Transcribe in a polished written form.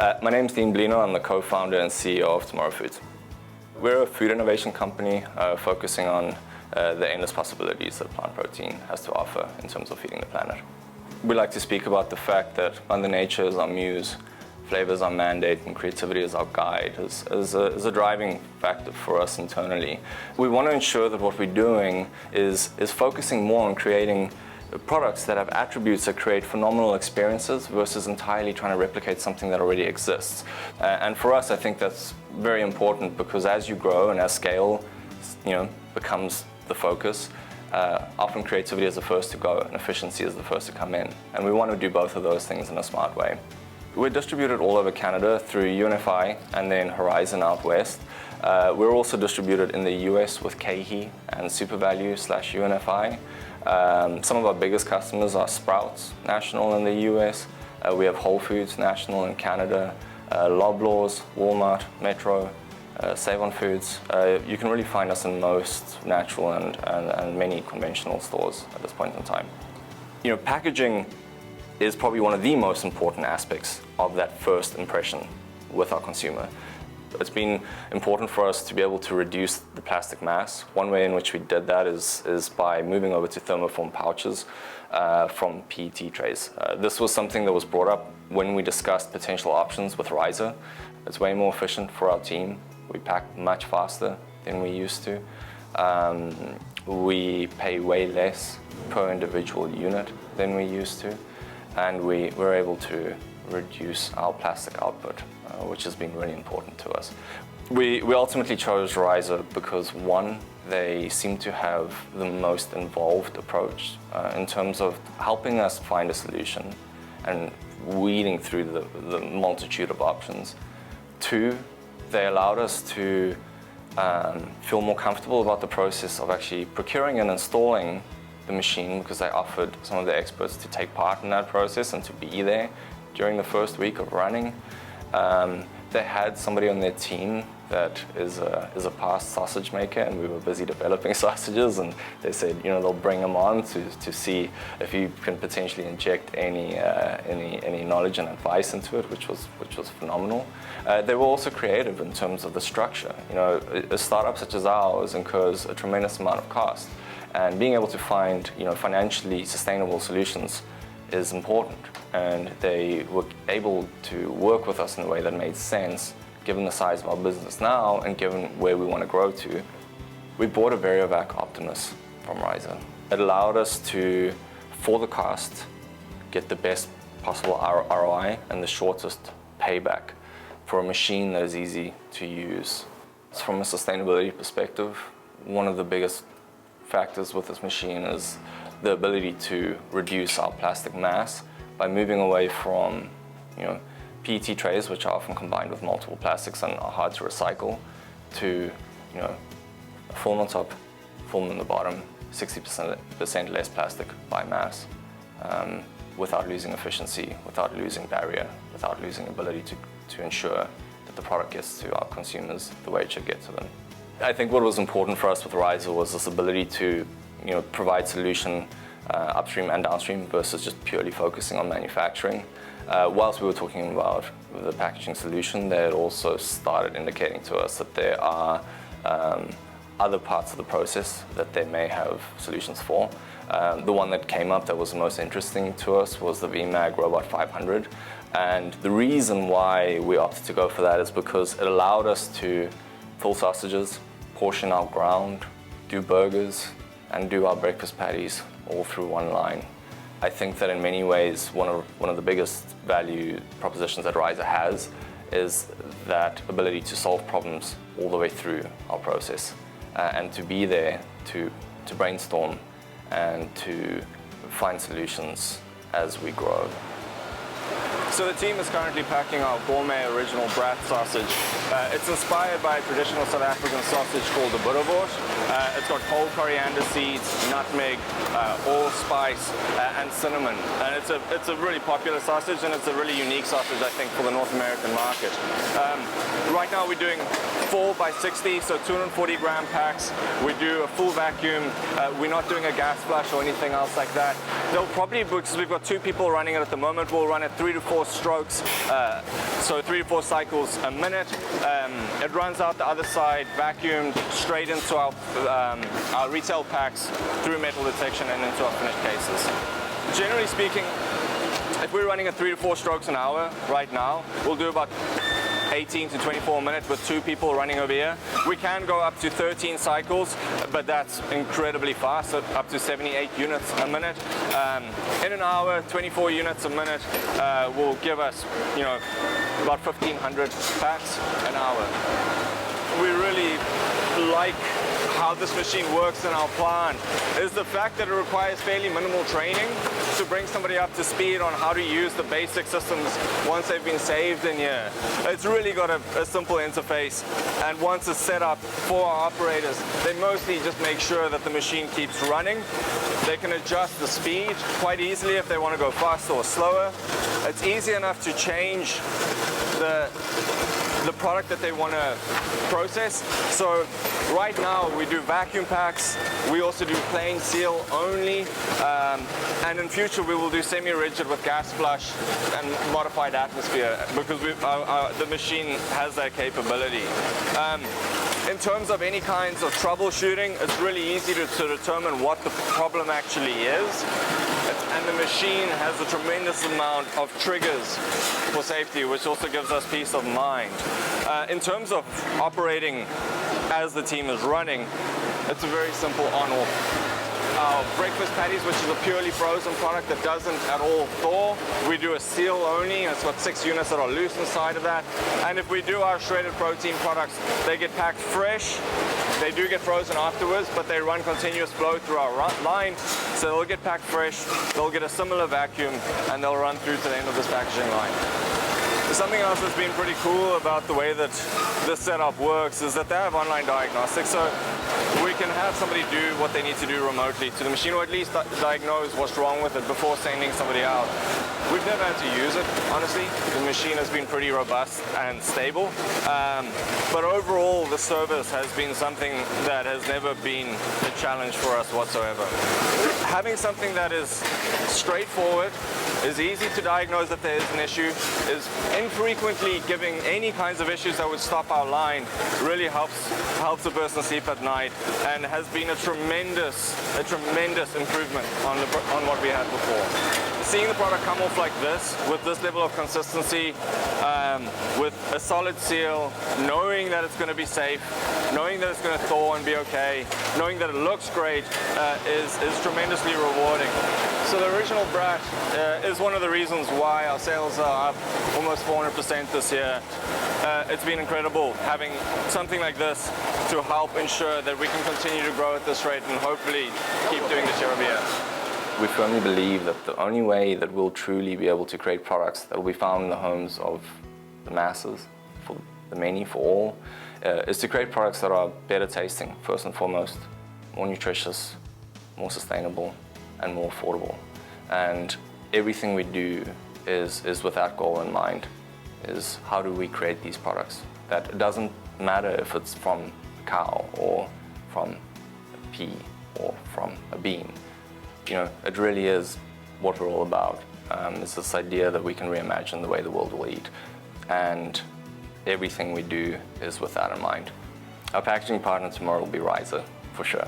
My name's Dean Blino. I'm the co-founder and CEO of TMRW Foods. We're a food innovation company focusing on the endless possibilities that plant protein has to offer in terms of feeding the planet. We like to speak about the fact that Mother Nature is our muse, flavor is our mandate, and creativity is our guide, is a driving factor for us internally. We want to ensure that what we're doing is focusing more on creating products that have attributes that create phenomenal experiences versus entirely trying to replicate something that already exists. And for us, I think that's very important because as you grow and as scale, becomes the focus, often creativity is the first to go and efficiency is the first to come in. And we want to do both of those things in a smart way. We're distributed all over Canada through UNFI and then Reiser out west. We're also distributed in the US with KeHE and SuperValu/UNFI. Some of our biggest customers are Sprouts National in the US. We have Whole Foods National in Canada, Loblaws, Walmart, Metro, Save On Foods. You can really find us in most natural and many conventional stores at this point in time. Packaging is probably one of the most important aspects of that first impression with our consumer. It's been important for us to be able to reduce the plastic mass. One way in which we did that is by moving over to thermoform pouches from PET trays. This was something that was brought up when we discussed potential options with Reiser. It's way more efficient for our team. We pack much faster than we used to. We pay way less per individual unit than we used to. And we were able to reduce our plastic output, which has been really important to us. We ultimately chose Reiser because one, they seem to have the most involved approach in terms of helping us find a solution and weeding through the multitude of options. Two, they allowed us to feel more comfortable about the process of actually procuring and installing the machine because they offered some of the experts to take part in that process and to be there during the first week of running. They had somebody on their team that is a past sausage maker, and we were busy developing sausages, and they said they'll bring them on to see if you can potentially inject any knowledge and advice into it, which was phenomenal. They were also creative in terms of the structure. A startup such as ours incurs a tremendous amount of cost. And being able to find financially sustainable solutions is important. And they were able to work with us in a way that made sense given the size of our business now and given where we want to grow to. We bought a Variovac Optimus from Reiser. It allowed us to, for the cost, get the best possible ROI and the shortest payback for a machine that is easy to use. From a sustainability perspective, one of the biggest factors with this machine is the ability to reduce our plastic mass by moving away from PET trays, which are often combined with multiple plastics and are hard to recycle, to a film on top, film on the bottom, 60% less plastic by mass, without losing efficiency, without losing barrier, without losing ability to ensure that the product gets to our consumers the way it should get to them. I think what was important for us with Reiser was this ability to provide solution upstream and downstream versus just purely focusing on manufacturing. Whilst we were talking about the packaging solution, they had also started indicating to us that there are other parts of the process that they may have solutions for. The one that came up that was the most interesting to us was the VMAG Robot 500. And the reason why we opted to go for that is because it allowed us to fill sausages, portion our ground, do burgers, and do our breakfast patties all through one line. I think that in many ways, one of the biggest value propositions that Reiser has is that ability to solve problems all the way through our process and to be there to brainstorm and to find solutions as we grow. So the team is currently packing our gourmet original brat sausage. It's inspired by a traditional South African sausage called the boerewors. It's got whole coriander seeds, nutmeg, allspice, and cinnamon. And it's a really popular sausage, and it's a really unique sausage, I think, for the North American market. Right now we're doing 4 by 60, so 240 gram packs. We do a full vacuum. We're not doing a gas flush or anything else like that. They'll probably, because we've got 2 people running it at the moment, we'll run it 3 to 4 4 strokes, so 3 to 4 cycles a minute. It runs out the other side, vacuumed straight into our retail packs through metal detection and into our finished cases. Generally speaking, if we're running at 3 to 4 strokes an hour right now, we'll do about 18 to 24 minutes with 2 people running over here. We can go up to 13 cycles, but that's incredibly fast, so up to 78 units a minute. In an hour, 24 units a minute will give us, about 1,500 packs an hour. We really like how this machine works in our plant is the fact that it requires fairly minimal training to bring somebody up to speed on how to use the basic systems once they've been saved in here. It's really got a simple interface, and once it's set up for our operators, they mostly just make sure that the machine keeps running. They can adjust the speed quite easily if they want to go faster or slower. It's easy enough to change the product that they want to process. So right now we do vacuum packs, we also do plain seal only, and in future we will do semi-rigid with gas flush and modified atmosphere because the machine has that capability. In terms of any kinds of troubleshooting, it's really easy to determine what the problem actually is. And the machine has a tremendous amount of triggers for safety, which also gives us peace of mind. In terms of operating as the team is running, it's a very simple on-off. Our breakfast patties, which is a purely frozen product that doesn't at all thaw, we do a seal only, and it's got 6 units that are loose inside of that. And if we do our shredded protein products, they get packed fresh. They do get frozen afterwards, but they run continuous flow through our line, so they'll get packed fresh, they'll get a similar vacuum, and they'll run through to the end of this packaging line. Something else that's been pretty cool about the way that this setup works is that they have online diagnostics, so we can have somebody do what they need to do remotely to the machine, or at least diagnose what's wrong with it before sending somebody out. We've never had to use it, honestly. The machine has been pretty robust and stable, but overall the service has been something that has never been a challenge for us whatsoever. Having something that is straightforward, is easy to diagnose if there is an issue, is infrequently giving any kinds of issues that would stop our line, really helps the person sleep at night, and has been a tremendous improvement on what we had before. Seeing the product come off like this, with this level of consistency, with a solid seal, knowing that it's going to be safe, knowing that it's going to thaw and be okay, knowing that it looks great, is tremendously rewarding. So the original brat is one of the reasons why our sales are up almost 400% this year. It's been incredible having something like this to help ensure that we can continue to grow at this rate and hopefully keep doing this year over year. We firmly believe that the only way that we'll truly be able to create products that will be found in the homes of the masses, for the many, for all, is to create products that are better tasting, first and foremost, more nutritious, more sustainable, and more affordable. And everything we do is with that goal in mind, is how do we create these products? That it doesn't matter if it's from a cow or from a pea or from a bean. It really is what we're all about. It's this idea that we can reimagine the way the world will eat. And everything we do is with that in mind. Our packaging partner tomorrow will be Reiser, for sure.